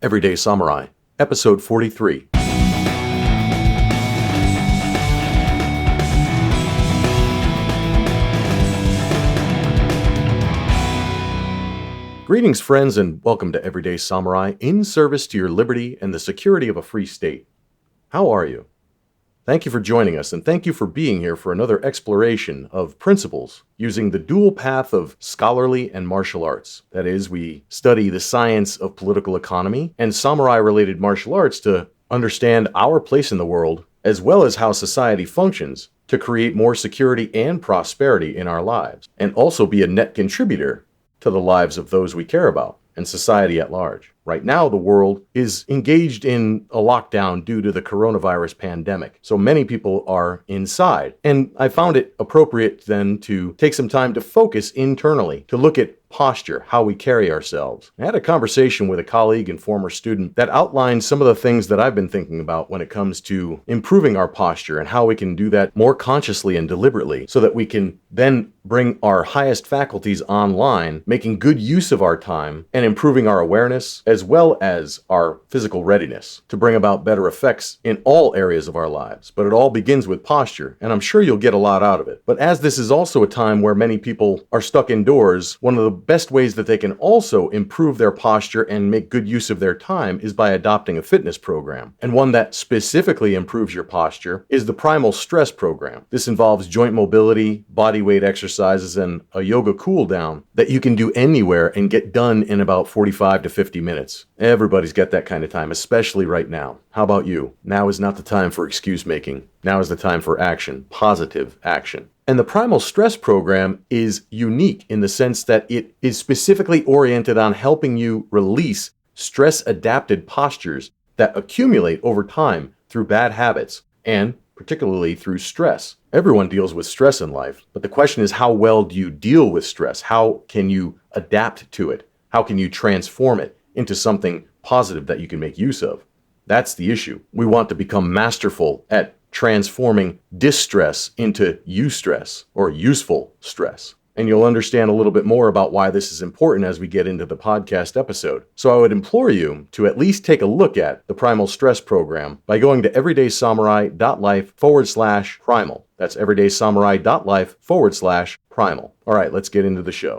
Everyday Samurai, Episode 43. Greetings, friends, and welcome to Everyday Samurai, in service to your liberty and the security of a free state. How are you? Thank you for joining us, and thank you for being here for another exploration of principles using the dual path of scholarly and martial arts. That is, we study the science of political economy and samurai-related martial arts to understand our place in the world, as well as how society functions to create more security and prosperity in our lives, and also be a net contributor to the lives of those we care about and society at large. Right now, the world is engaged in a lockdown due to the coronavirus pandemic. So many people are inside. And I found it appropriate then to take some time to focus internally, to look at posture, how we carry ourselves. I had a conversation with a colleague and former student that outlined some of the things that I've been thinking about when it comes to improving our posture and how we can do that more consciously and deliberately so that we can then bring our highest faculties online, making good use of our time and improving our awareness as well as our physical readiness to bring about better effects in all areas of our lives. But it all begins with posture, and I'm sure you'll get a lot out of it. But as this is also a time where many people are stuck indoors, one of the best ways that they can also improve their posture and make good use of their time is by adopting a fitness program. And one that specifically improves your posture is the Primal Stress Program. This involves joint mobility, body weight exercises, and a yoga cool down that you can do anywhere and get done in about 45 to 50 minutes. Everybody's got that kind of time, especially right now. How about you? Now is not the time for excuse making. Now is the time for action, positive action. And the Primal Stress Program is unique in the sense that it is specifically oriented on helping you release stress-adapted postures that accumulate over time through bad habits and particularly through stress. Everyone deals with stress in life, but the question is, how well do you deal with stress? How can you adapt to it? How can you transform it into something positive that you can make use of? That's the issue. We want to become masterful at transforming distress into eustress or useful stress. And you'll understand a little bit more about why this is important as we get into the podcast episode. So I would implore you to at least take a look at the Primal Stress Program by going to everydaysamurai.life/primal. That's everydaysamurai.life/primal. All right, let's get into the show.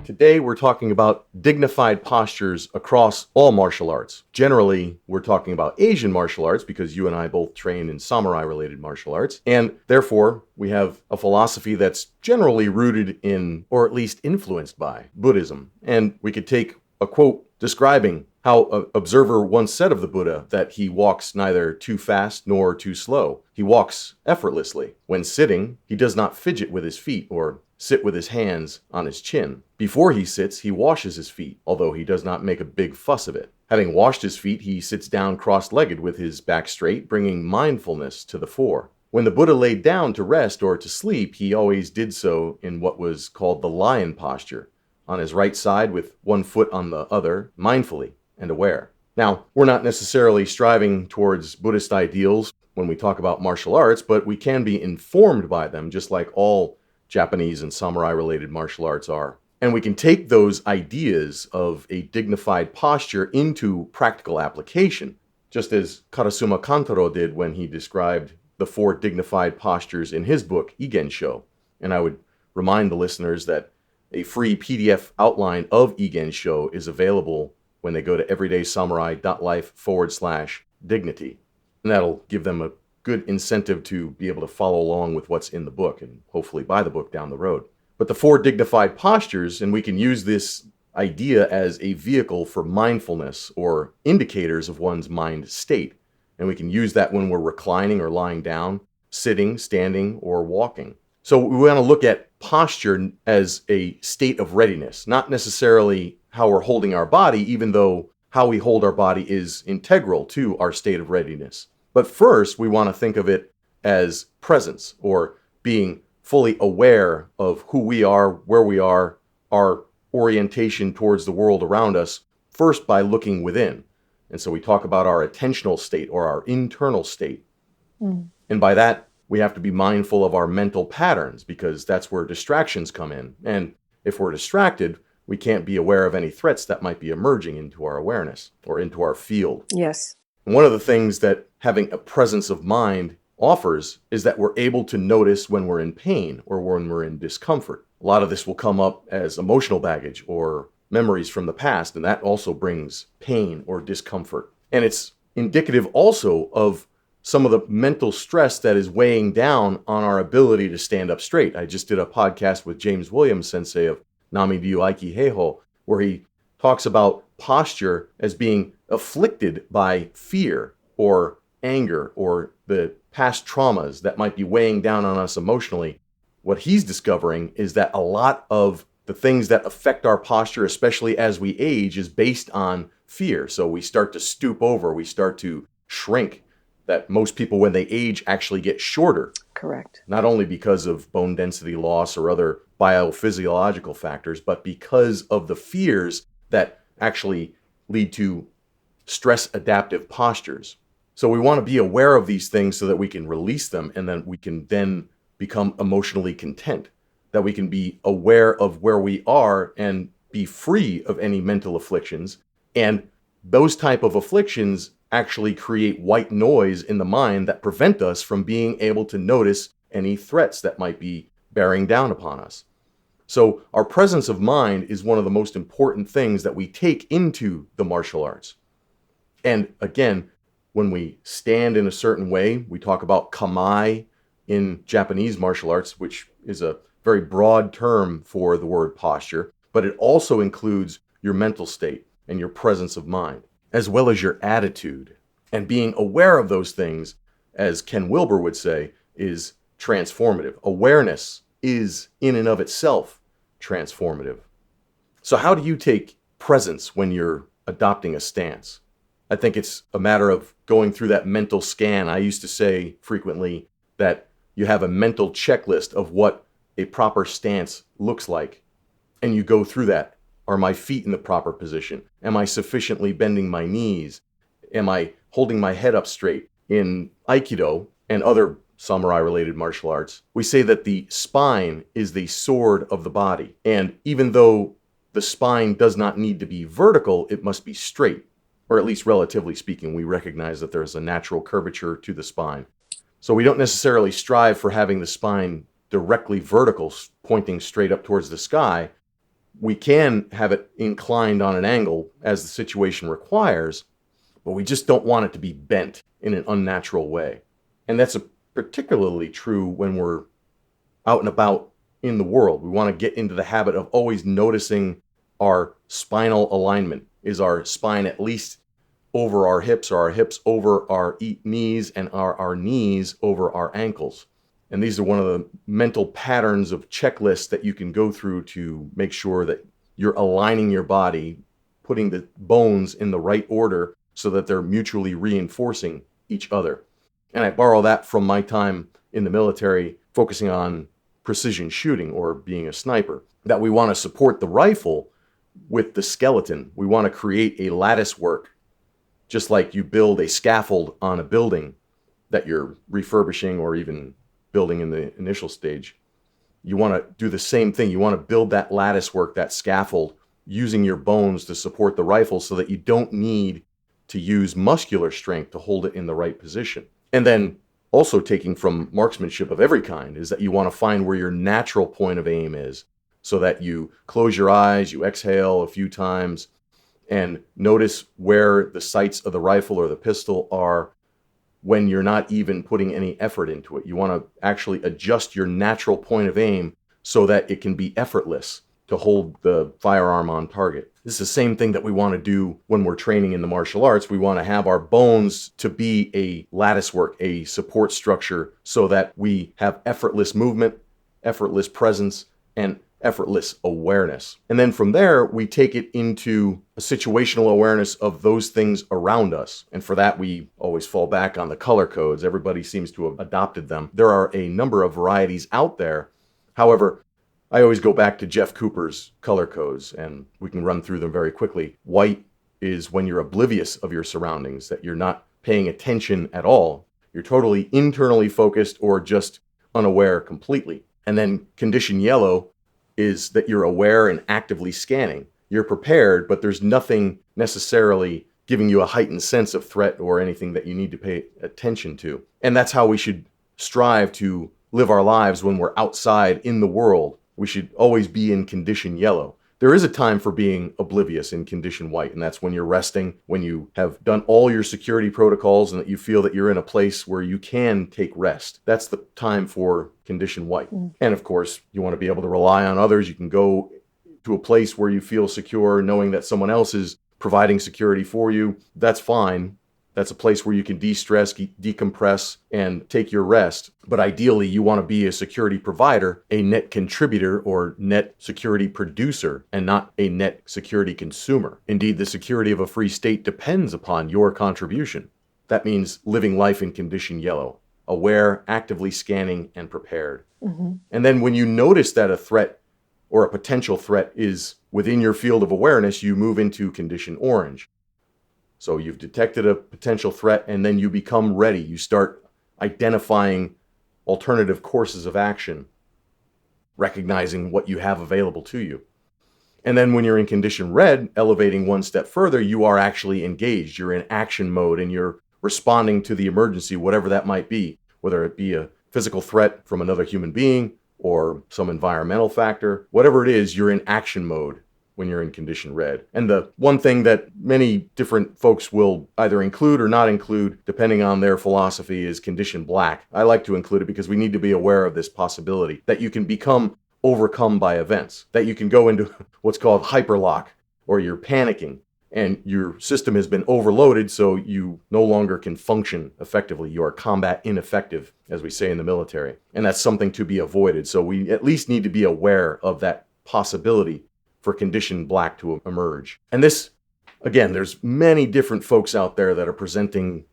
Today, we're talking about dignified postures across all martial arts. Generally, we're talking about Asian martial arts because you and I both train in samurai-related martial arts. And therefore, we have a philosophy that's generally rooted in, or at least influenced by, Buddhism. And we could take a quote describing how an observer once said of the Buddha that he walks neither too fast nor too slow. He walks effortlessly. When sitting, he does not fidget with his feet or sit with his hands on his chin. Before he sits, he washes his feet, although he does not make a big fuss of it. Having washed his feet, he sits down cross-legged with his back straight, bringing mindfulness to the fore. When the Buddha laid down to rest or to sleep, he always did so in what was called the lion posture, on his right side with one foot on the other, mindfully and aware. Now, we're not necessarily striving towards Buddhist ideals when we talk about martial arts, but we can be informed by them, just like all Japanese and samurai-related martial arts are. And we can take those ideas of a dignified posture into practical application, just as Karasuma Kantaro did when he described the 4 dignified postures in his book, Igensho. And I would remind the listeners that a free PDF outline of Igensho is available when they go to everydaysamurai.life/dignity. And that'll give them a good incentive to be able to follow along with what's in the book and hopefully buy the book down the road. But the 4 dignified postures, and we can use this idea as a vehicle for mindfulness or indicators of one's mind state. And we can use that when we're reclining or lying down, sitting, standing, or walking. So we want to look at posture as a state of readiness, not necessarily how we're holding our body, even though how we hold our body is integral to our state of readiness. But first, we want to think of it as presence, or being fully aware of who we are, where we are, our orientation towards the world around us, first by looking within. And so we talk about our attentional state or our internal state. And by that, we have to be mindful of our mental patterns because that's where distractions come in. And if we're distracted, we can't be aware of any threats that might be emerging into our awareness or into our field. Yes. And one of the things that having a presence of mind offers is that we're able to notice when we're in pain or when we're in discomfort. A lot of this will come up as emotional baggage or memories from the past, and that also brings pain or discomfort. And it's indicative also of some of the mental stress that is weighing down on our ability to stand up straight. I just did a podcast with James Williams Sensei of Nami Ryu Aiki Heiho, where he talks about posture as being afflicted by fear or anger or the past traumas that might be weighing down on us emotionally. What he's discovering is that a lot of the things that affect our posture, especially as we age, is based on fear. So we start to stoop over, we start to shrink, that most people when they age actually get shorter. Correct. Not only because of bone density loss or other biophysiological factors, but because of the fears that actually lead to stress adaptive postures. So we want to be aware of these things so that we can release them, and then we can then become emotionally content, that we can be aware of where we are and be free of any mental afflictions. And those type of afflictions actually create white noise in the mind that prevent us from being able to notice any threats that might be bearing down upon us. So our presence of mind is one of the most important things that we take into the martial arts. And again, when we stand in a certain way, we talk about kamae in Japanese martial arts, which is a very broad term for the word posture, but it also includes your mental state and your presence of mind, as well as your attitude. And being aware of those things, as Ken Wilber would say, is transformative. Awareness is in and of itself transformative. So how do you take presence when you're adopting a stance? I think it's a matter of going through that mental scan. I used to say frequently that you have a mental checklist of what a proper stance looks like, and you go through that. Are my feet in the proper position? Am I sufficiently bending my knees? Am I holding my head up straight? In Aikido and other samurai-related martial arts, we say that the spine is the sword of the body. And even though the spine does not need to be vertical, it must be straight. Or at least relatively speaking, we recognize that there's a natural curvature to the spine. So we don't necessarily strive for having the spine directly vertical, pointing straight up towards the sky. We can have it inclined on an angle as the situation requires, but we just don't want it to be bent in an unnatural way. And that's particularly true when we're out and about in the world. We want to get into the habit of always noticing our spinal alignment. Is our spine at least over our hips, or our hips over our knees, and our knees over our ankles? And these are one of the mental patterns of checklists that you can go through to make sure that you're aligning your body, putting the bones in the right order so that they're mutually reinforcing each other. And I borrow that from my time in the military, focusing on precision shooting or being a sniper, that we want to support the rifle with the skeleton. We want to create a lattice work, just like you build a scaffold on a building that you're refurbishing or even building in the initial stage. You want to do the same thing. You want to build that lattice work, that scaffold, using your bones to support the rifle so that you don't need to use muscular strength to hold it in the right position. And then also taking from marksmanship of every kind is that you want to find where your natural point of aim is, so that you close your eyes, you exhale a few times, and notice where the sights of the rifle or the pistol are when you're not even putting any effort into it. You want to actually adjust your natural point of aim so that it can be effortless to hold the firearm on target. This is the same thing that we want to do when we're training in the martial arts. We want to have our bones to be a lattice work, a support structure, so that we have effortless movement, effortless presence, and effortless awareness. And then from there, we take it into a situational awareness of those things around us. And for that, we always fall back on the color codes. Everybody seems to have adopted them. There are a number of varieties out there. However, I always go back to Jeff Cooper's color codes, and we can run through them very quickly. White is when you're oblivious of your surroundings, that you're not paying attention at all. You're totally internally focused or just unaware completely. And then condition yellow is that you're aware and actively scanning. You're prepared, but there's nothing necessarily giving you a heightened sense of threat or anything that you need to pay attention to. And that's how we should strive to live our lives when we're outside in the world. We should always be in condition yellow. There is a time for being oblivious in condition white, and that's when you're resting, when you have done all your security protocols and that you feel that you're in a place where you can take rest. That's the time for condition white. And of course, you want to be able to rely on others. You can go to a place where you feel secure, knowing that someone else is providing security for you. That's fine. That's a place where you can de-stress, decompress, and take your rest. But ideally, you want to be a security provider, a net contributor or net security producer, and not a net security consumer. Indeed, the security of a free state depends upon your contribution. That means living life in condition yellow, aware, actively scanning, and prepared. And then when you notice that a threat or a potential threat is within your field of awareness, you move into condition orange. So you've detected a potential threat, and then you become ready. You start identifying alternative courses of action, recognizing what you have available to you. And then when you're in condition red, elevating one step further, you are actually engaged. You're in action mode, and you're responding to the emergency, whatever that might be, whether it be a physical threat from another human being or some environmental factor. Whatever it is, you're in action mode when you're in condition red. And the one thing that many different folks will either include or not include, depending on their philosophy, is condition black. I like to include it because we need to be aware of this possibility that you can become overcome by events, that you can go into what's called hyperlock, or you're panicking and your system has been overloaded, so you no longer can function effectively. You are combat ineffective, as we say in the military. And that's something to be avoided. So we at least need to be aware of that possibility for condition black to emerge. And this, again, there's many different folks out there that are presenting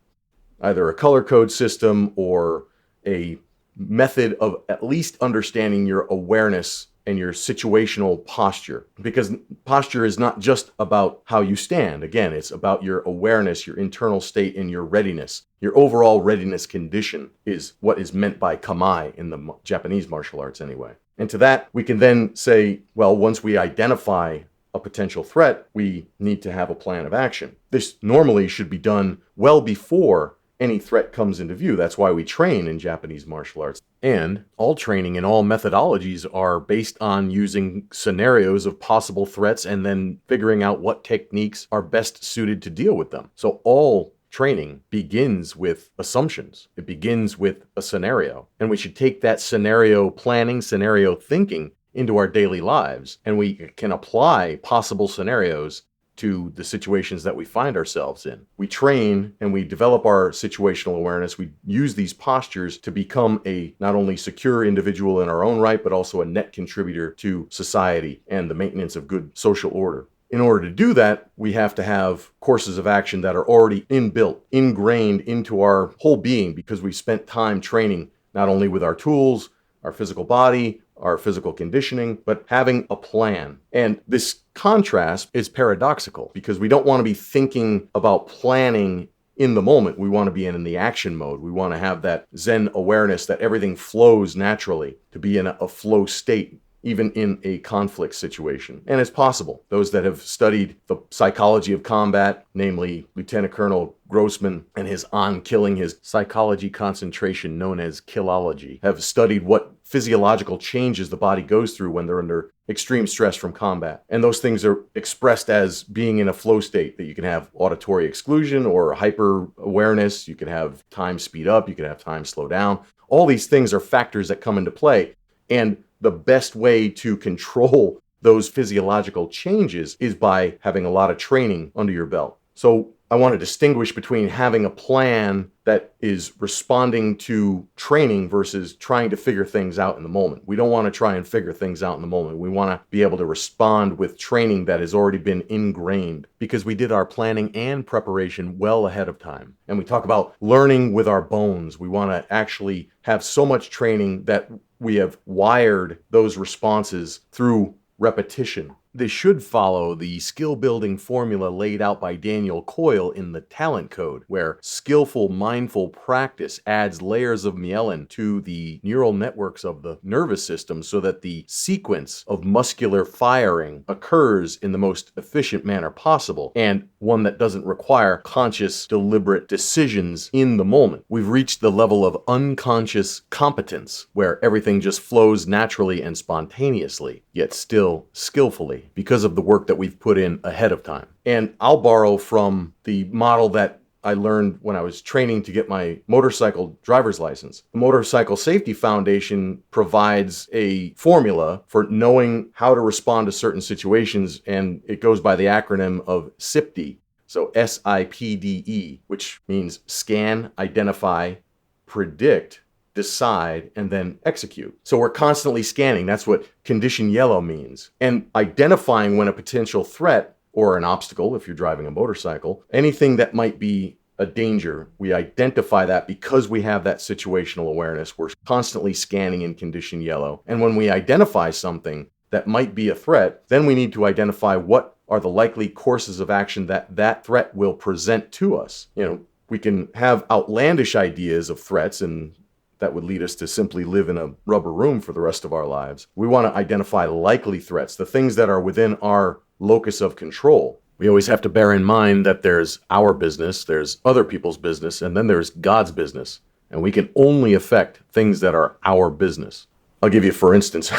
either a color code system or a method of at least understanding your awareness and your situational posture. Because posture is not just about how you stand. Again, it's about your awareness, your internal state, and your readiness. Your overall readiness condition is what is meant by kamae in the Japanese martial arts anyway. And to that, we can then say, well, once we identify a potential threat, we need to have a plan of action. This normally should be done well before any threat comes into view. That's why we train in Japanese martial arts. And all training and all methodologies are based on using scenarios of possible threats and then figuring out what techniques are best suited to deal with them. So all training begins with assumptions. It begins with a scenario. And we should take that scenario planning, scenario thinking into our daily lives. And we can apply possible scenarios to the situations that we find ourselves in. We train and we develop our situational awareness. We use these postures to become a not only secure individual in our own right, but also a net contributor to society and the maintenance of good social order. In order to do that, we have to have courses of action that are already inbuilt, ingrained into our whole being, because we spent time training not only with our tools, our physical body, our physical conditioning, but having a plan. And this contrast is paradoxical because we don't want to be thinking about planning in the moment. We want to be in the action mode. We want to have that Zen awareness that everything flows naturally, to be in a flow state, even in a conflict situation. And it's possible. Those that have studied the psychology of combat, namely Lieutenant Colonel Grossman and his On Killing, his psychology concentration known as killology, have studied what physiological changes the body goes through when they're under extreme stress from combat. And those things are expressed as being in a flow state, that you can have auditory exclusion or hyper awareness, you can have time speed up, you can have time slow down. All these things are factors that come into play. And the best way to control those physiological changes is by having a lot of training under your belt. So I want to distinguish between having a plan that is responding to training versus trying to figure things out in the moment. We don't want to try and figure things out in the moment. We want to be able to respond with training that has already been ingrained because we did our planning and preparation well ahead of time. And we talk about learning with our bones. We want to actually have so much training that we have wired those responses through repetition. This should follow the skill-building formula laid out by Daniel Coyle in the Talent Code, where skillful, mindful practice adds layers of myelin to the neural networks of the nervous system so that the sequence of muscular firing occurs in the most efficient manner possible, and one that doesn't require conscious, deliberate decisions in the moment. We've reached the level of unconscious competence, where everything just flows naturally and spontaneously, yet still skillfully, because of the work that we've put in ahead of time. And I'll borrow from the model that I learned when I was training to get my motorcycle driver's license. The Motorcycle Safety Foundation provides a formula for knowing how to respond to certain situations, and it goes by the acronym of SIPDE. So SIPDE, which means scan, identify, predict, decide, and then execute. So we're constantly scanning. That's what condition yellow means. And identifying when a potential threat or an obstacle, if you're driving a motorcycle, anything that might be a danger, we identify that because we have that situational awareness. We're constantly scanning in condition yellow. And when we identify something that might be a threat, then we need to identify what are the likely courses of action that that threat will present to us. We can have outlandish ideas of threats, and that would lead us to simply live in a rubber room for the rest of our lives. We want to identify likely threats, the things that are within our locus of control. We always have to bear in mind that there's our business, there's other people's business, and then there's God's business. And we can only affect things that are our business. I'll give you, for instance,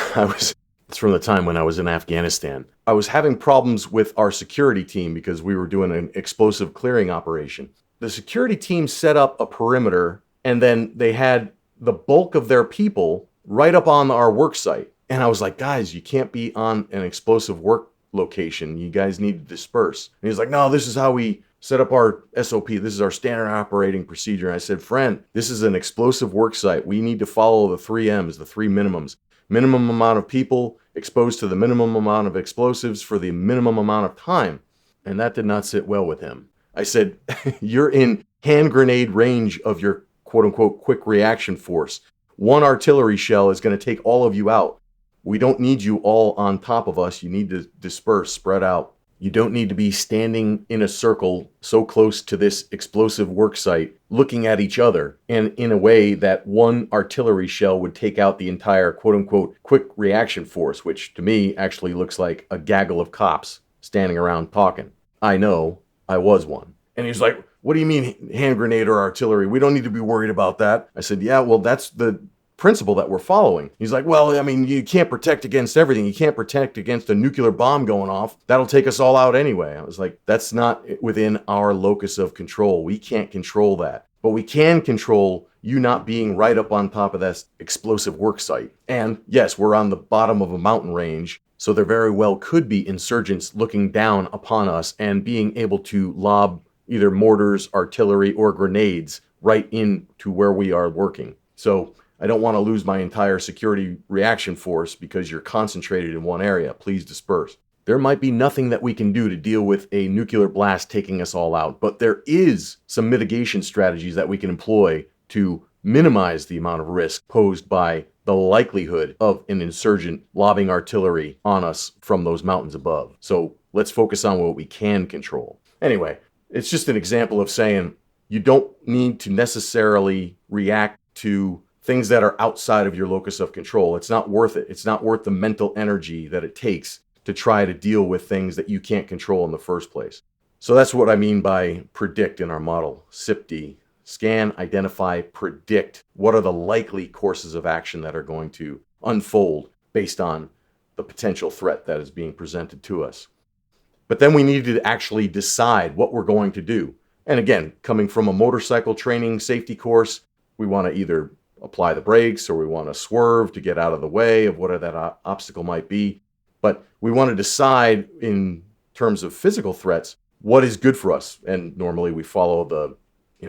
it's from the time when I was in Afghanistan. I was having problems with our security team because we were doing an explosive clearing operation. The security team set up a perimeter, and then they had the bulk of their people right up on our work site. And I was like, guys, you can't be on an explosive work location. You guys need to disperse. And he's like, no, this is how we set up our SOP. This is our standard operating procedure. And I said, friend, this is an explosive work site. We need to follow the 3 M's, the 3 minimums. Minimum amount of people exposed to the minimum amount of explosives for the minimum amount of time. And that did not sit well with him. I said, you're in hand grenade range of your quote unquote quick reaction force. One artillery shell is going to take all of you out. We don't need you all on top of us. You need to disperse, spread out. You don't need to be standing in a circle so close to this explosive work site, looking at each other, and in a way that one artillery shell would take out the entire quote unquote quick reaction force, which to me actually looks like a gaggle of cops standing around talking. I know, I was one. And he's like, what do you mean hand grenade or artillery? We don't need to be worried about that. I said, yeah, well, that's the principle that we're following. He's like, well, I mean, you can't protect against everything. You can't protect against a nuclear bomb going off. That'll take us all out anyway. I was like, that's not within our locus of control. We can't control that. But we can control you not being right up on top of that explosive work site. And yes, we're on the bottom of a mountain range, so there very well could be insurgents looking down upon us and being able to lob either mortars, artillery, or grenades right into where we are working. So I don't want to lose my entire security reaction force because you're concentrated in one area. Please disperse. There might be nothing that we can do to deal with a nuclear blast taking us all out, but there is some mitigation strategies that we can employ to minimize the amount of risk posed by the likelihood of an insurgent lobbing artillery on us from those mountains above. So let's focus on what we can control. Anyway, it's just an example of saying you don't need to necessarily react to things that are outside of your locus of control. It's not worth it. It's not worth the mental energy that it takes to try to deal with things that you can't control in the first place. So that's what I mean by predict in our model. SIPD, scan, identify, predict. What are the likely courses of action that are going to unfold based on the potential threat that is being presented to us? But then we need to actually decide what we're going to do. And again, coming from a motorcycle training safety course, we want to either apply the brakes or we want to swerve to get out of the way of whatever that obstacle might be. But we want to decide in terms of physical threats, what is good for us. And normally we follow the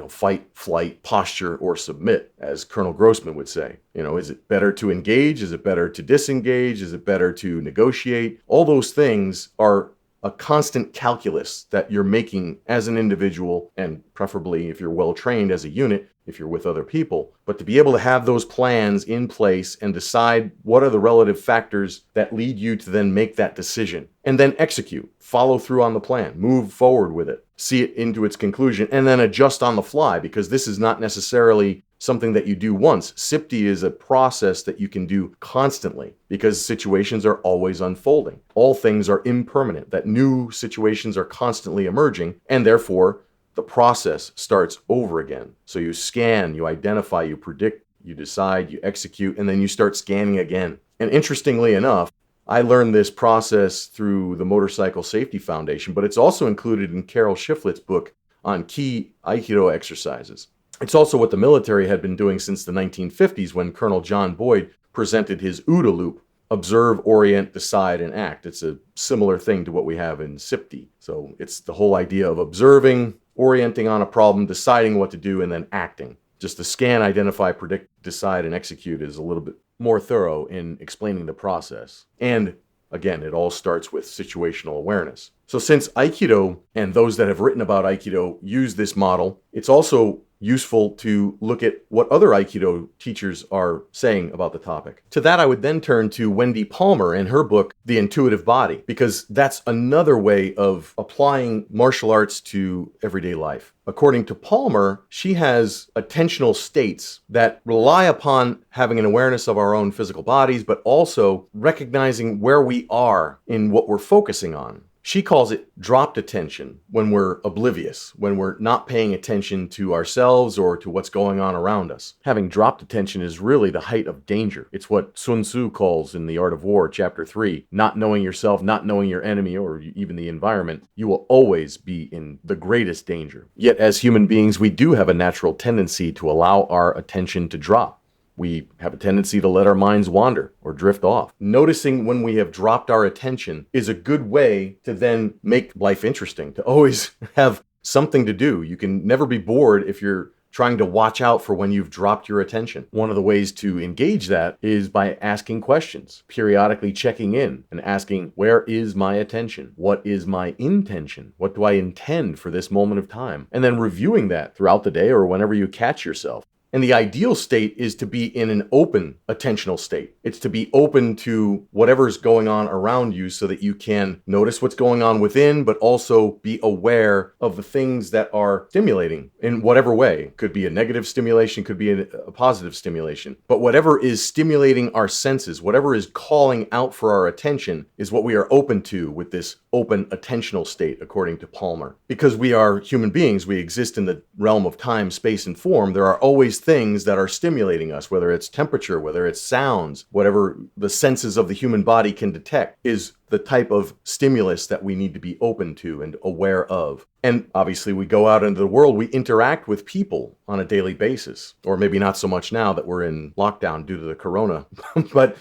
fight, flight, posture, or submit, as Colonel Grossman would say. Is it better to engage? Is it better to disengage? Is it better to negotiate? All those things are a constant calculus that you're making as an individual, and preferably if you're well trained as a unit, if you're with other people, but to be able to have those plans in place and decide what are the relative factors that lead you to then make that decision and then execute, follow through on the plan, move forward with it, see it into its conclusion, and then adjust on the fly, because this is not necessarily something that you do once. SIPTE is a process that you can do constantly because situations are always unfolding. All things are impermanent, that new situations are constantly emerging, and therefore the process starts over again. So you scan, you identify, you predict, you decide, you execute, and then you start scanning again. And interestingly enough, I learned this process through the Motorcycle Safety Foundation, but it's also included in Carol Shiflett's book on key Aikido exercises. It's also what the military had been doing since the 1950s when Colonel John Boyd presented his OODA loop: observe, orient, decide, and act. It's a similar thing to what we have in SIPTE. So it's the whole idea of observing, orienting on a problem, deciding what to do, and then acting. Just the scan, identify, predict, decide, and execute is a little bit more thorough in explaining the process. And again, it all starts with situational awareness. So since Aikido and those that have written about Aikido use this model, it's also useful to look at what other Aikido teachers are saying about the topic. To that, I would then turn to Wendy Palmer and her book, The Intuitive Body, because that's another way of applying martial arts to everyday life. According to Palmer, she has attentional states that rely upon having an awareness of our own physical bodies, but also recognizing where we are in what we're focusing on. She calls it dropped attention, when we're oblivious, when we're not paying attention to ourselves or to what's going on around us. Having dropped attention is really the height of danger. It's what Sun Tzu calls in The Art of War, Chapter 3, not knowing yourself, not knowing your enemy or even the environment. You will always be in the greatest danger. Yet as human beings, we do have a natural tendency to allow our attention to drop. We have a tendency to let our minds wander or drift off. Noticing when we have dropped our attention is a good way to then make life interesting, to always have something to do. You can never be bored if you're trying to watch out for when you've dropped your attention. One of the ways to engage that is by asking questions, periodically checking in and asking, where is my attention? What is my intention? What do I intend for this moment of time? And then reviewing that throughout the day or whenever you catch yourself. And the ideal state is to be in an open attentional state. It's to be open to whatever's going on around you so that you can notice what's going on within, but also be aware of the things that are stimulating in whatever way. Could be a negative stimulation, could be a positive stimulation. But whatever is stimulating our senses, whatever is calling out for our attention is what we are open to with this open attentional state, according to Palmer. Because we are human beings, we exist in the realm of time, space, and form, there are always things that are stimulating us, whether it's temperature, whether it's sounds, whatever the senses of the human body can detect is the type of stimulus that we need to be open to and aware of. And obviously we go out into the world, we interact with people on a daily basis, or maybe not so much now that we're in lockdown due to the corona, but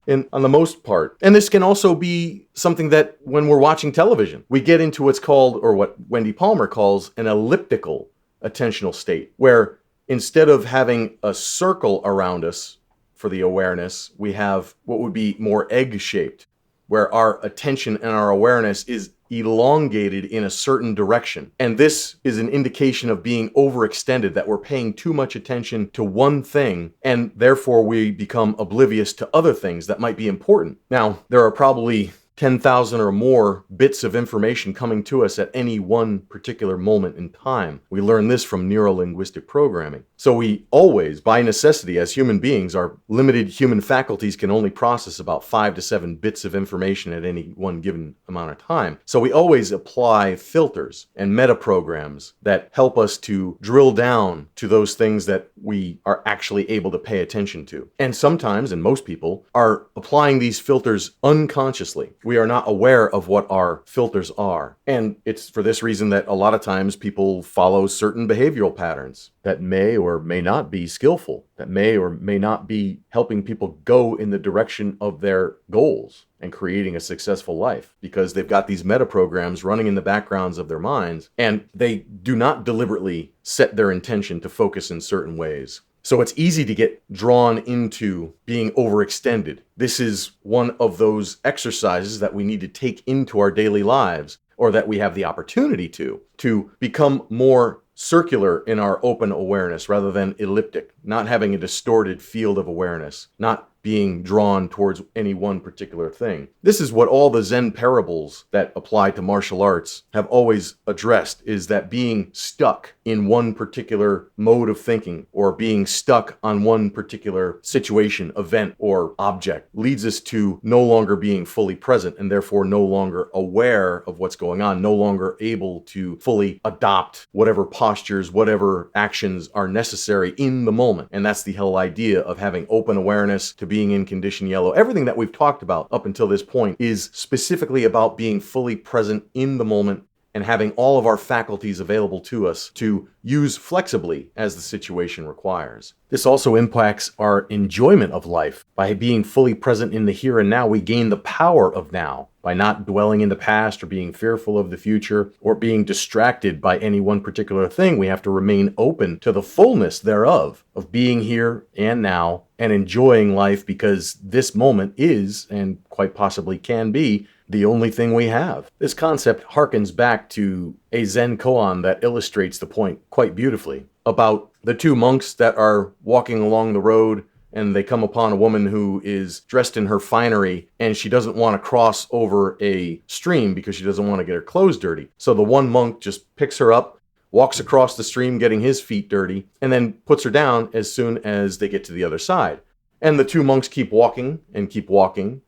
on the most part. And this can also be something that when we're watching television, we get into what's called, or what Wendy Palmer calls, an elliptical attentional state, where instead of having a circle around us for the awareness, we have what would be more egg-shaped, where our attention and our awareness is elongated in a certain direction. And this is an indication of being overextended, that we're paying too much attention to one thing, and therefore we become oblivious to other things that might be important. Now, there are probably 10,000 or more bits of information coming to us at any one particular moment in time. We learn this from neuro-linguistic programming. So we always, by necessity, as human beings, our limited human faculties can only process about 5 to 7 bits of information at any one given amount of time. So we always apply filters and meta-programs that help us to drill down to those things that we are actually able to pay attention to. And sometimes, and most people, are applying these filters unconsciously. We are not aware of what our filters are. And it's for this reason that a lot of times people follow certain behavioral patterns that may or may not be skillful, that may or may not be helping people go in the direction of their goals and creating a successful life, because they've got these meta programs running in the backgrounds of their minds, and they do not deliberately set their intention to focus in certain ways. So it's easy to get drawn into being overextended. This is one of those exercises that we need to take into our daily lives, or that we have the opportunity to become more circular in our open awareness rather than elliptic, not having a distorted field of awareness, not being drawn towards any one particular thing. This is what all the Zen parables that apply to martial arts have always addressed, is that being stuck in one particular mode of thinking or being stuck on one particular situation, event, or object leads us to no longer being fully present and therefore no longer aware of what's going on, no longer able to fully adopt whatever postures, whatever actions are necessary in the moment. And that's the whole idea of having open awareness, to being in condition yellow. Everything that we've talked about up until this point is specifically about being fully present in the moment and having all of our faculties available to us to use flexibly as the situation requires. This also impacts our enjoyment of life. By being fully present in the here and now, we gain the power of now. By not dwelling in the past or being fearful of the future or being distracted by any one particular thing, we have to remain open to the fullness thereof, of being here and now and enjoying life, because this moment is, and quite possibly can be, the only thing we have. This concept harkens back to a Zen koan that illustrates the point quite beautifully, about the two monks that are walking along the road and they come upon a woman who is dressed in her finery and she doesn't want to cross over a stream because she doesn't want to get her clothes dirty. So the one monk just picks her up, walks across the stream getting his feet dirty, and then puts her down as soon as they get to the other side. And the two monks keep walking, and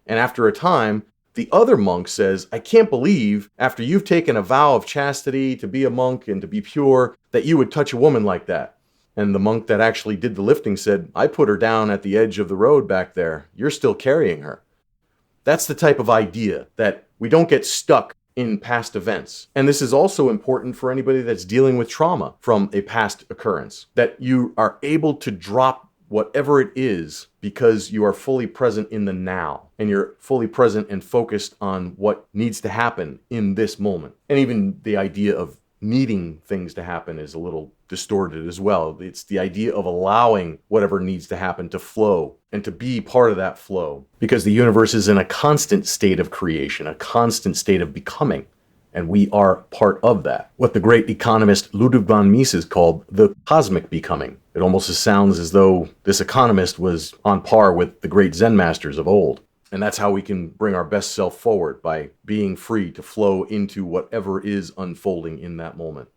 after a time, the other monk says, "I can't believe, after you've taken a vow of chastity to be a monk and to be pure, that you would touch a woman like that." And the monk that actually did the lifting said, "I put her down at the edge of the road back there. You're still carrying her." That's the type of idea, that we don't get stuck in past events. And this is also important for anybody that's dealing with trauma from a past occurrence, that you are able to drop whatever it is because you are fully present in the now, and you're fully present and focused on what needs to happen in this moment. And even the idea of needing things to happen is a little distorted as well. It's the idea of allowing whatever needs to happen to flow and to be part of that flow, because the universe is in a constant state of creation, a constant state of becoming, and we are part of that. What the great economist Ludwig von Mises called the cosmic becoming. It almost sounds as though this economist was on par with the great Zen masters of old. And that's how we can bring our best self forward, by being free to flow into whatever is unfolding in that moment.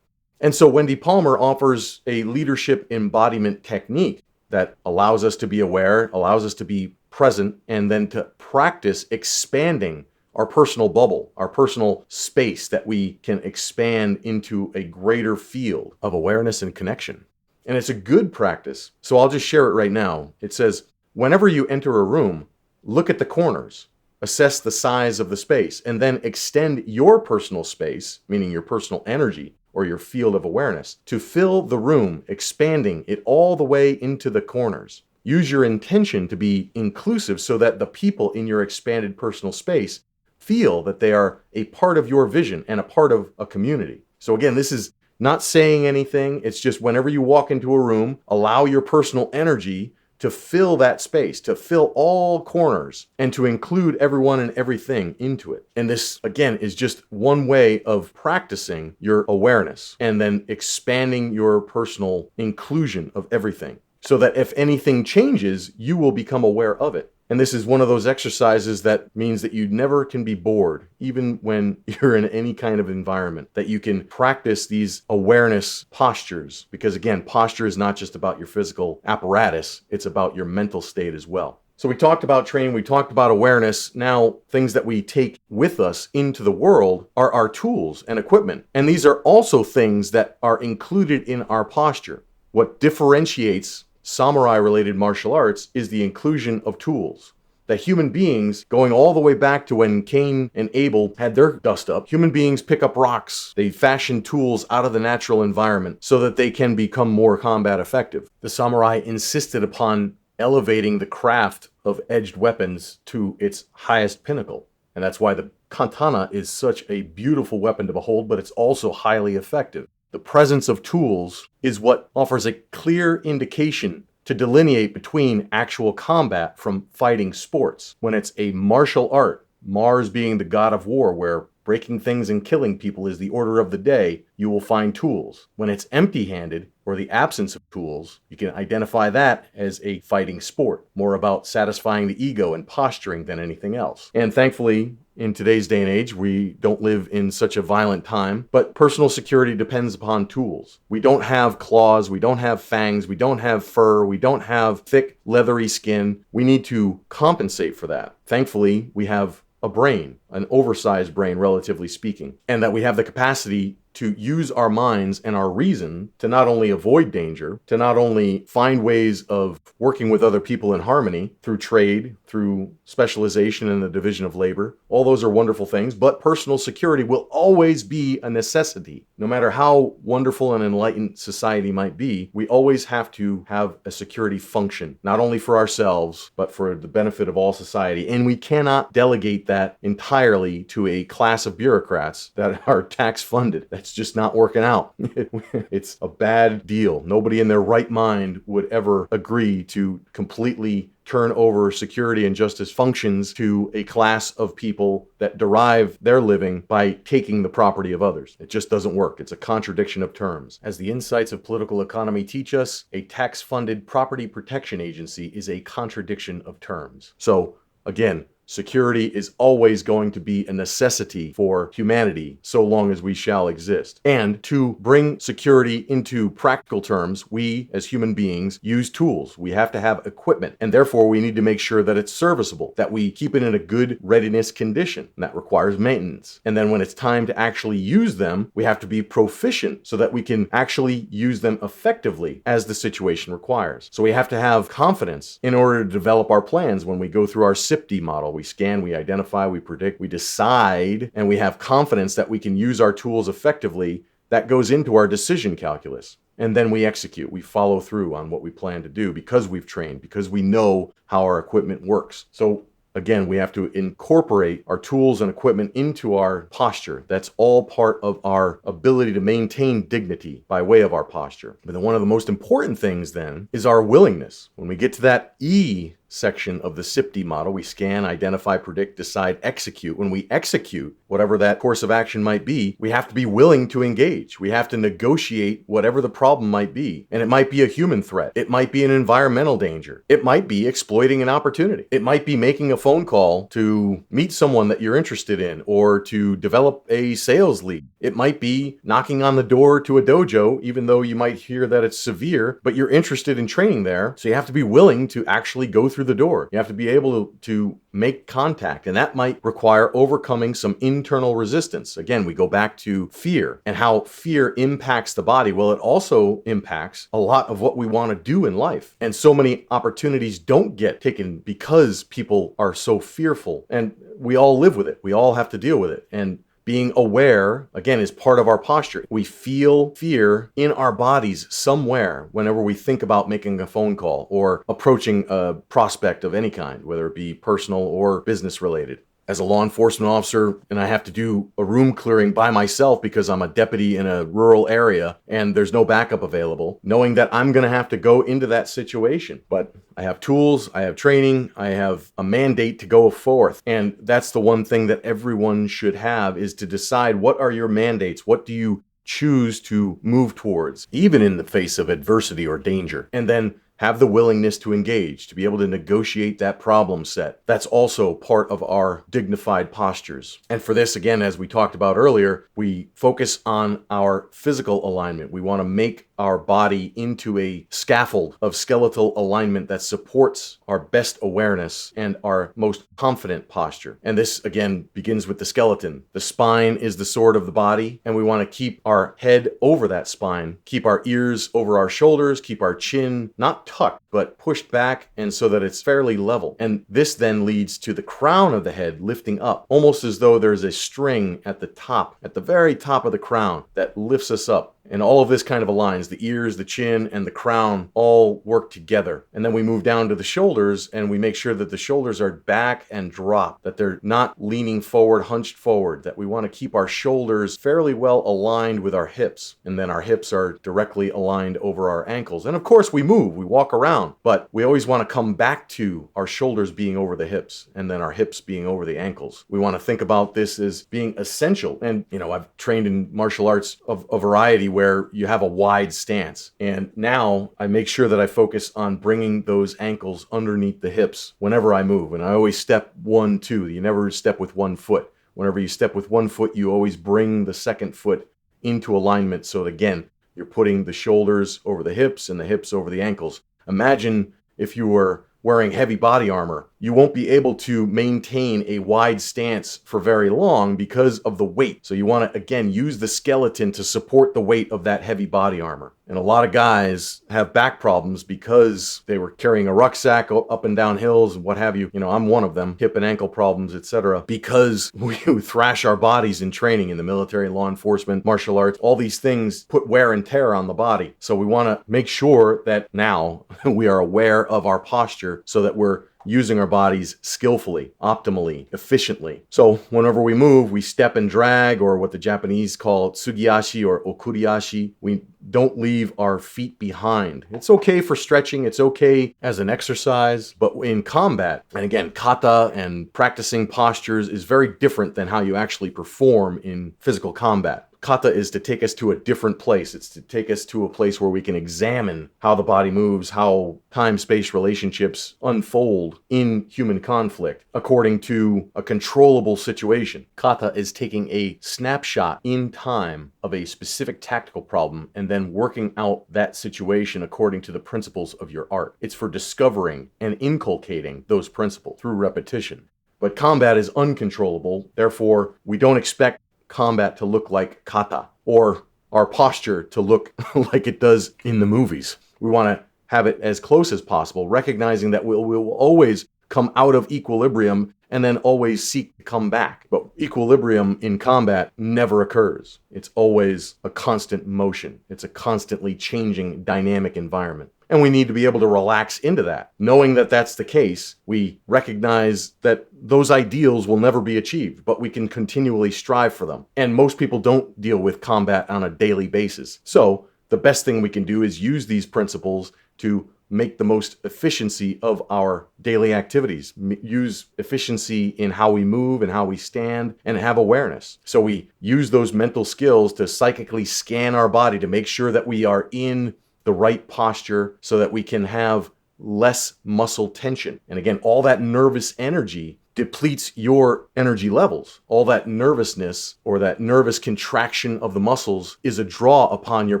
And so Wendy Palmer offers a leadership embodiment technique that allows us to be aware, allows us to be present, and then to practice expanding our personal bubble, our personal space, that we can expand into a greater field of awareness and connection. And it's a good practice. So I'll just share it right now. It says, whenever you enter a room, look at the corners, assess the size of the space, and then extend your personal space, meaning your personal energy or your field of awareness, to fill the room, expanding it all the way into the corners. Use your intention to be inclusive so that the people in your expanded personal space feel that they are a part of your vision and a part of a community. So again, this is not saying anything. It's just whenever you walk into a room, allow your personal energy to fill that space, to fill all corners, and to include everyone and everything into it. And this, again, is just one way of practicing your awareness and then expanding your personal inclusion of everything, so that if anything changes, you will become aware of it. And this is one of those exercises that means that you never can be bored, even when you're in any kind of environment, that you can practice these awareness postures. Because again, posture is not just about your physical apparatus, it's about your mental state as well. So we talked about training, we talked about awareness. Now, things that we take with us into the world are our tools and equipment. And these are also things that are included in our posture. What differentiates samurai-related martial arts is the inclusion of tools. That human beings, going all the way back to when Cain and Abel had their dust up, human beings pick up rocks. They fashion tools out of the natural environment so that they can become more combat effective. The samurai insisted upon elevating the craft of edged weapons to its highest pinnacle. And that's why the katana is such a beautiful weapon to behold, but it's also highly effective. The presence of tools is what offers a clear indication to delineate between actual combat from fighting sports. When it's a martial art, Mars being the god of war, where breaking things and killing people is the order of the day, you will find tools. When it's empty-handed, or the absence of tools, you can identify that as a fighting sport, more about satisfying the ego and posturing than anything else. And thankfully, in today's day and age, we don't live in such a violent time, but personal security depends upon tools. We don't have claws, we don't have fangs, we don't have fur, we don't have thick, leathery skin. We need to compensate for that. Thankfully, we have a brain, an oversized brain, relatively speaking, and that we have the capacity to use our minds and our reason to not only avoid danger, to not only find ways of working with other people in harmony through trade, through specialization in the division of labor. All those are wonderful things, but personal security will always be a necessity. No matter how wonderful and enlightened society might be, we always have to have a security function, not only for ourselves, but for the benefit of all society. And we cannot delegate that entirely to a class of bureaucrats that are tax funded. That's just not working out. It's a bad deal. Nobody in their right mind would ever agree to completely turn over security and justice functions to a class of people that derive their living by taking the property of others. It just doesn't work. It's a contradiction of terms. As the insights of political economy teach us, a tax-funded property protection agency is a contradiction of terms. So, again, security is always going to be a necessity for humanity so long as we shall exist. And to bring security into practical terms, we as human beings use tools. We have to have equipment, and therefore we need to make sure that it's serviceable, that we keep it in a good readiness condition. And that requires maintenance. And then when it's time to actually use them, we have to be proficient so that we can actually use them effectively as the situation requires. So we have to have confidence in order to develop our plans when we go through our SIPD model. We scan, we identify, we predict, we decide, and we have confidence that we can use our tools effectively. That goes into our decision calculus. And then we execute. We follow through on what we plan to do because we've trained, because we know how our equipment works. So again, we have to incorporate our tools and equipment into our posture. That's all part of our ability to maintain dignity by way of our posture. But then one of the most important things then is our willingness. When we get to that E section of the SIPD model, we scan, identify, predict, decide, execute. When we execute whatever that course of action might be, we have to be willing to engage. We have to negotiate whatever the problem might be. And it might be a human threat. It might be an environmental danger. It might be exploiting an opportunity. It might be making a phone call to meet someone that you're interested in or to develop a sales lead. It might be knocking on the door to a dojo, even though you might hear that it's severe, but you're interested in training there. So you have to be willing to actually go through the door. You have to be able to make contact, and that might require overcoming some internal resistance. Again, we go back to fear and how fear impacts the body. Well, it also impacts a lot of what we want to do in life. And so many opportunities don't get taken because people are so fearful. And we all live with it. We all have to deal with it. And being aware, again, is part of our posture. We feel fear in our bodies somewhere whenever we think about making a phone call or approaching a prospect of any kind, whether it be personal or business related. As a law enforcement officer, and I have to do a room clearing by myself because I'm a deputy in a rural area and there's no backup available, knowing that I'm going to have to go into that situation. But I have tools, I have training, I have a mandate to go forth. And that's the one thing that everyone should have, is to decide, what are your mandates? What do you choose to move towards, even in the face of adversity or danger? And then have the willingness to engage, to be able to negotiate that problem set. That's also part of our dignified postures. And for this, again, as we talked about earlier, we focus on our physical alignment. We want to make our body into a scaffold of skeletal alignment that supports our best awareness and our most confident posture. And this, again, begins with the skeleton. The spine is the sword of the body, and we want to keep our head over that spine, keep our ears over our shoulders, keep our chin not tucked, but pushed back, and so that it's fairly level. And this then leads to the crown of the head lifting up, almost as though there's a string at the top, at the very top of the crown, that lifts us up. And all of this kind of aligns. The ears, the chin, and the crown all work together. And then we move down to the shoulders and we make sure that the shoulders are back and drop, that they're not leaning forward, hunched forward, that we want to keep our shoulders fairly well aligned with our hips. And then our hips are directly aligned over our ankles. And of course we move, we walk around, but we always want to come back to our shoulders being over the hips and then our hips being over the ankles. We want to think about this as being essential. And, I've trained in martial arts of a variety where you have a wide stance. And now I make sure that I focus on bringing those ankles underneath the hips whenever I move. And I always step 1, 2. You never step with one foot. Whenever you step with one foot, you always bring the second foot into alignment. So again, you're putting the shoulders over the hips and the hips over the ankles. Imagine if you were wearing heavy body armor. You won't be able to maintain a wide stance for very long because of the weight. So you want to, again, use the skeleton to support the weight of that heavy body armor. And a lot of guys have back problems because they were carrying a rucksack up and down hills and what have you. I'm one of them, hip and ankle problems, etc. Because we thrash our bodies in training in the military, law enforcement, martial arts. All these things put wear and tear on the body. So we want to make sure that now we are aware of our posture so that we're using our bodies skillfully, optimally, efficiently. So whenever we move, we step and drag, or what the Japanese call tsugiashi or okuriashi. We don't leave our feet behind. It's okay for stretching. It's okay as an exercise. But in combat, and again, kata and practicing postures is very different than how you actually perform in physical combat. Kata is to take us to a different place. It's to take us to a place where we can examine how the body moves, how time-space relationships unfold in human conflict according to a controllable situation. Kata is taking a snapshot in time of a specific tactical problem and then working out that situation according to the principles of your art. It's for discovering and inculcating those principles through repetition. But combat is uncontrollable, therefore we don't expect combat to look like kata or our posture to look like it does in the movies. We want to have it as close as possible, recognizing that we'll always come out of equilibrium and then always seek to come back. But equilibrium in combat never occurs. It's always a constant motion. It's a constantly changing dynamic environment. And we need to be able to relax into that. Knowing that that's the case, we recognize that those ideals will never be achieved, but we can continually strive for them. And most people don't deal with combat on a daily basis. So the best thing we can do is use these principles to make the most efficiency of our daily activities. Use efficiency in how we move and how we stand and have awareness. So we use those mental skills to psychically scan our body to make sure that we are in the right posture so that we can have less muscle tension. And again, all that nervous energy depletes your energy levels. All that nervousness or that nervous contraction of the muscles is a draw upon your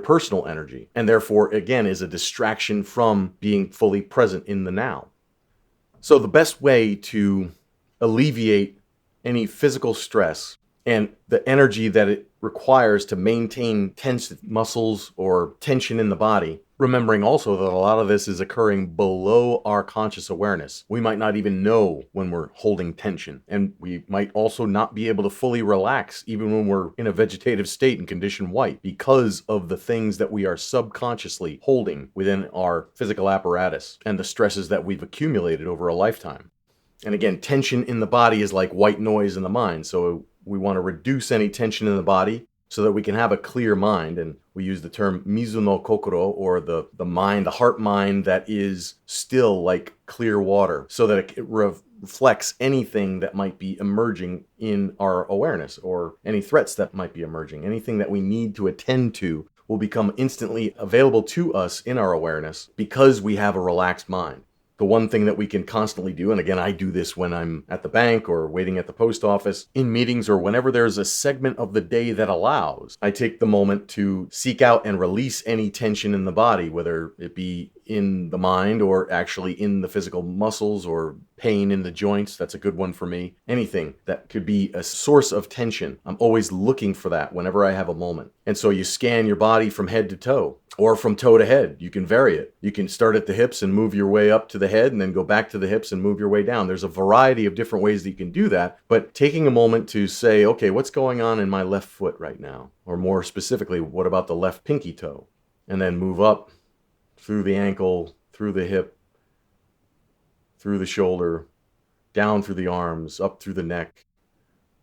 personal energy, and therefore, again, is a distraction from being fully present in the now. So the best way to alleviate any physical stress and the energy that it requires to maintain tense muscles or tension in the body, remembering also that a lot of this is occurring below our conscious awareness. We might not even know when we're holding tension, and we might also not be able to fully relax even when we're in a vegetative state and condition white because of the things that we are subconsciously holding within our physical apparatus and the stresses that we've accumulated over a lifetime. And again, tension in the body is like white noise in the mind, so we want to reduce any tension in the body so that we can have a clear mind. And we use the term mizu no kokoro, or the mind, the heart mind that is still like clear water, so that it reflects anything that might be emerging in our awareness or any threats that might be emerging. Anything that we need to attend to will become instantly available to us in our awareness because we have a relaxed mind. The one thing that we can constantly do, and again, I do this when I'm at the bank or waiting at the post office, in meetings, or whenever there's a segment of the day that allows, I take the moment to seek out and release any tension in the body, whether it be in the mind or actually in the physical muscles or pain in the joints. That's a good one for me. Anything that could be a source of tension. I'm always looking for that whenever I have a moment. And so you scan your body from head to toe or from toe to head. You can vary it. You can start at the hips and move your way up to the head and then go back to the hips and move your way down. There's a variety of different ways that you can do that, but taking a moment to say, okay, what's going on in my left foot right now? Or more specifically, what about the left pinky toe? And then move up through the ankle, through the hip, through the shoulder, down through the arms, up through the neck,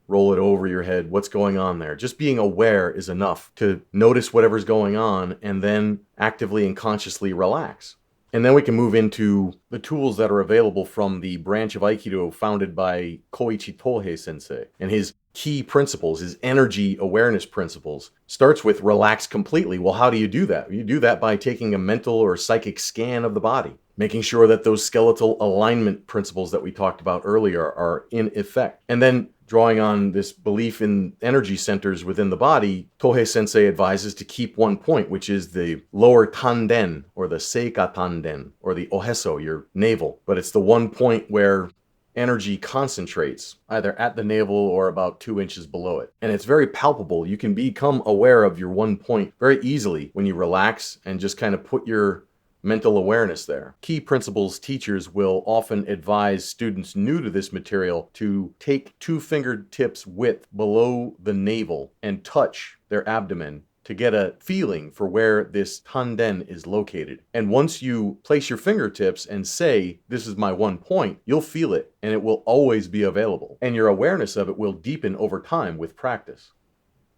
roll it over your head. What's going on there? Just being aware is enough to notice whatever's going on and then actively and consciously relax. And then we can move into the tools that are available from the branch of Aikido founded by Koichi Tohei sensei. And his key principles, his energy awareness principles, starts with relax completely. Well, how do you do that? You do that by taking a mental or psychic scan of the body, making sure that those skeletal alignment principles that we talked about earlier are in effect. And then drawing on this belief in energy centers within the body, Tohei sensei advises to keep one point, which is the lower tanden, or the seika tanden, or the oheso, your navel. But it's the one point where energy concentrates, either at the navel or about 2 inches below it. And it's very palpable. You can become aware of your one point very easily when you relax and just kind of put your mental awareness there. Key principles teachers will often advise students new to this material to take 2 fingertips width below the navel and touch their abdomen to get a feeling for where this tanden is located. And once you place your fingertips and say, this is my one point, you'll feel it and it will always be available. And your awareness of it will deepen over time with practice.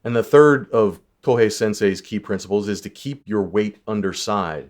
And the third of Tohei sensei's key principles is to keep your weight underside,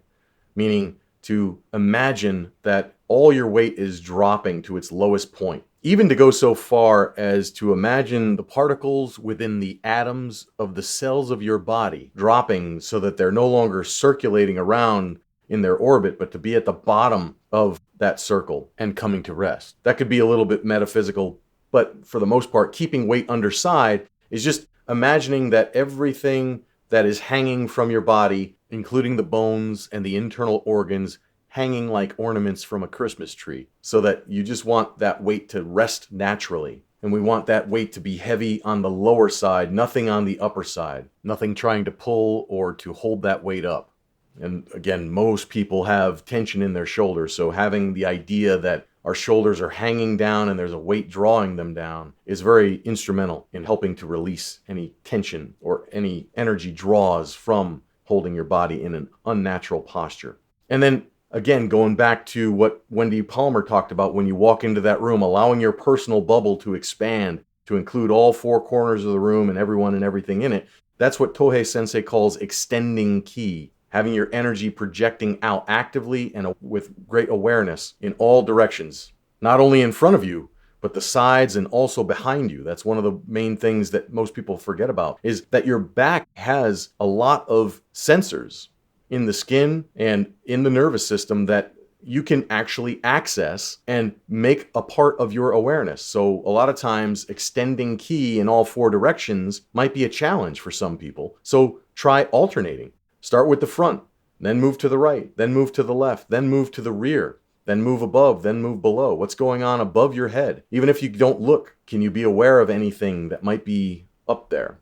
meaning to imagine that all your weight is dropping to its lowest point. Even to go so far as to imagine the particles within the atoms of the cells of your body dropping so that they're no longer circulating around in their orbit, but to be at the bottom of that circle and coming to rest. That could be a little bit metaphysical, but for the most part, keeping weight underside is just imagining that everything that is hanging from your body, including the bones and the internal organs, hanging like ornaments from a Christmas tree, so that you just want that weight to rest naturally. And we want that weight to be heavy on the lower side, nothing on the upper side, nothing trying to pull or to hold that weight up. And again, most people have tension in their shoulders, so having the idea that our shoulders are hanging down and there's a weight drawing them down is very instrumental in helping to release any tension or any energy draws from holding your body in an unnatural posture. And then again, going back to what Wendy Palmer talked about when you walk into that room, allowing your personal bubble to expand, to include all 4 corners of the room and everyone and everything in it. That's what Tohei sensei calls extending ki, having your energy projecting out actively and with great awareness in all directions, not only in front of you, but the sides and also behind you. That's one of the main things that most people forget about, is that your back has a lot of sensors in the skin and in the nervous system that you can actually access and make a part of your awareness. So a lot of times extending ki in all 4 directions might be a challenge for some people. So try alternating. Start with the front, then move to the right, then move to the left, then move to the rear, then move above, then move below. What's going on above your head? Even if you don't look, can you be aware of anything that might be up there?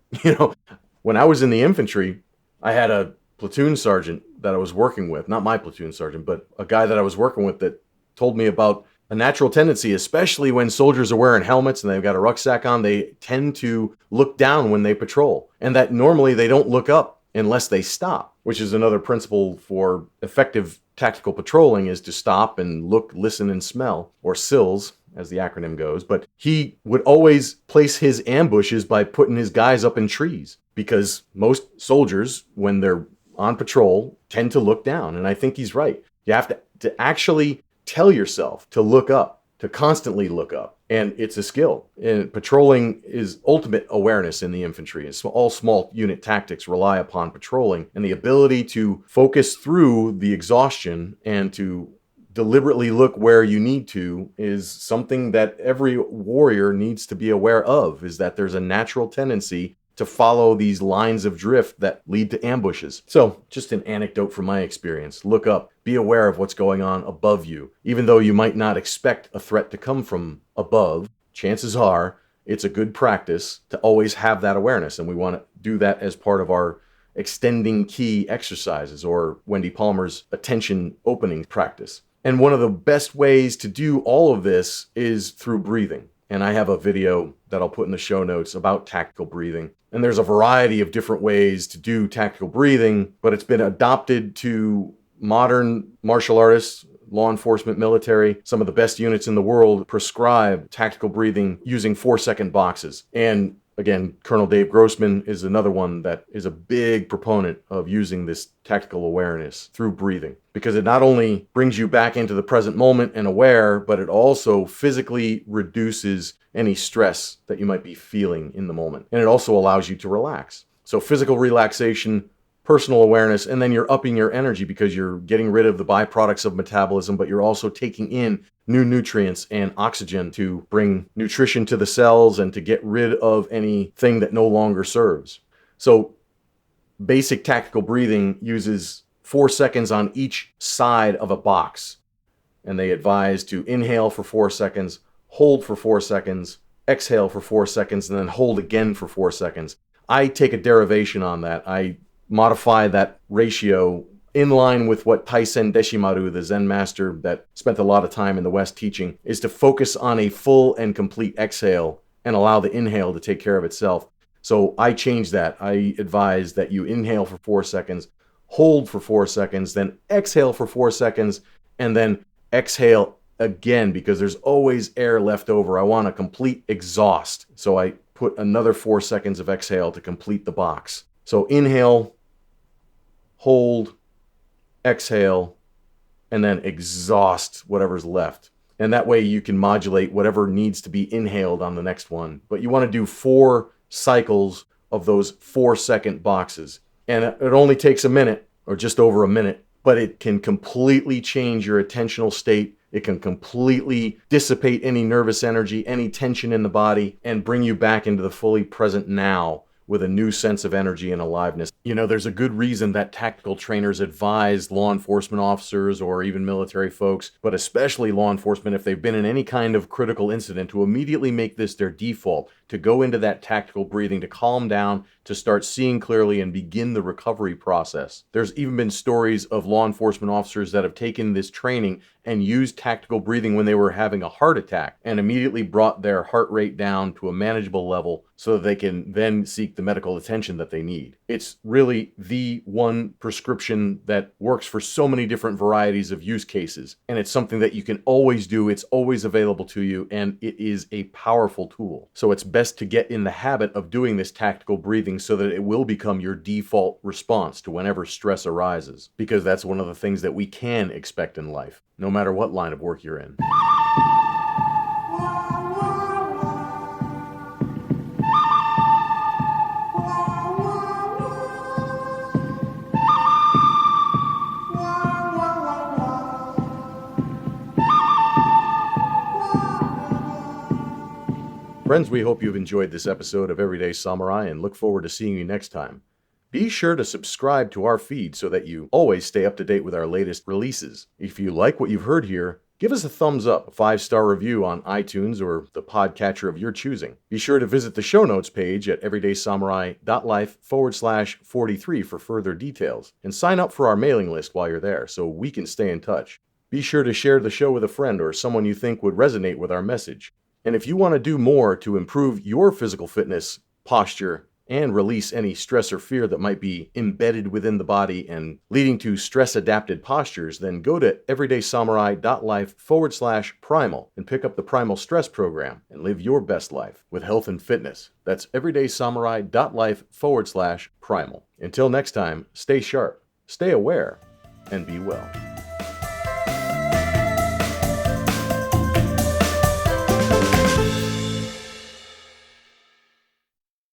When I was in the infantry, I had a platoon sergeant that I was working with, not my platoon sergeant, but a guy that I was working with that told me about a natural tendency, especially when soldiers are wearing helmets and they've got a rucksack on, they tend to look down when they patrol, and that normally they don't look up unless they stop, which is another principle for effective tactical patrolling, is to stop and look, listen, and smell, or SILS, as the acronym goes. But he would always place his ambushes by putting his guys up in trees, because most soldiers, when they're on patrol, tend to look down. And I think he's right. You have to actually tell yourself to look up, to constantly look up. And it's a skill. And patrolling is ultimate awareness in the infantry. It's all small unit tactics rely upon patrolling and the ability to focus through the exhaustion and to deliberately look where you need to is something that every warrior needs to be aware of, is that there's a natural tendency to follow these lines of drift that lead to ambushes. So, just an anecdote from my experience. Look up, be aware of what's going on above you. Even though you might not expect a threat to come from above, chances are it's a good practice to always have that awareness. And we want to do that as part of our extending key exercises, or Wendy Palmer's attention opening practice. And one of the best ways to do all of this is through breathing. And I have a video that I'll put in the show notes about tactical breathing. And there's a variety of different ways to do tactical breathing, but it's been adopted to modern martial artists, law enforcement, military. Some of the best units in the world prescribe tactical breathing using 4-second boxes. And again, Colonel Dave Grossman is another one that is a big proponent of using this tactical awareness through breathing, because it not only brings you back into the present moment and aware, but it also physically reduces any stress that you might be feeling in the moment. And it also allows you to relax. So physical relaxation, personal awareness, and then you're upping your energy because you're getting rid of the byproducts of metabolism, but you're also taking in new nutrients and oxygen to bring nutrition to the cells and to get rid of anything that no longer serves. So basic tactical breathing uses 4 seconds on each side of a box. And they advise to inhale for 4 seconds, hold for 4 seconds, exhale for 4 seconds, and then hold again for 4 seconds. I take a derivation on that. I modify that ratio in line with what Taisen Deshimaru, the Zen master that spent a lot of time in the West teaching, is to focus on a full and complete exhale and allow the inhale to take care of itself. So I changed that. I advise that you inhale for 4 seconds, hold for 4 seconds, then exhale for 4 seconds, and then exhale again, because there's always air left over. I want a complete exhaust. So I put another 4 seconds of exhale to complete the box. So inhale, hold, exhale, and then exhaust whatever's left. And that way you can modulate whatever needs to be inhaled on the next one. But you want to do 4 cycles of those 4-second boxes. And it only takes a minute, or just over a minute, but it can completely change your attentional state. It can completely dissipate any nervous energy, any tension in the body, and bring you back into the fully present now with a new sense of energy and aliveness. You know, there's a good reason that tactical trainers advise law enforcement officers or even military folks, but especially law enforcement, if they've been in any kind of critical incident, to immediately make this their default, to go into that tactical breathing, to calm down, to start seeing clearly and begin the recovery process. There's even been stories of law enforcement officers that have taken this training and used tactical breathing when they were having a heart attack and immediately brought their heart rate down to a manageable level so that they can then seek the medical attention that they need. It's really the one prescription that works for so many different varieties of use cases. And it's something that you can always do. It's always available to you, and it is a powerful tool. So it's best to get in the habit of doing this tactical breathing so that it will become your default response to whenever stress arises, because that's one of the things that we can expect in life, no matter what line of work you're in. Friends, we hope you've enjoyed this episode of Everyday Samurai and look forward to seeing you next time. Be sure to subscribe to our feed so that you always stay up to date with our latest releases. If you like what you've heard here, give us a thumbs up, a 5-star review on iTunes or the podcatcher of your choosing. Be sure to visit the show notes page at everydaysamurai.life/43 for further details, and sign up for our mailing list while you're there so we can stay in touch. Be sure to share the show with a friend or someone you think would resonate with our message. And if you want to do more to improve your physical fitness, posture, and release any stress or fear that might be embedded within the body and leading to stress-adapted postures, then go to everydaysamurai.life/primal and pick up the Primal Stress Program and live your best life with health and fitness. That's everydaysamurai.life/primal. Until next time, stay sharp, stay aware, and be well.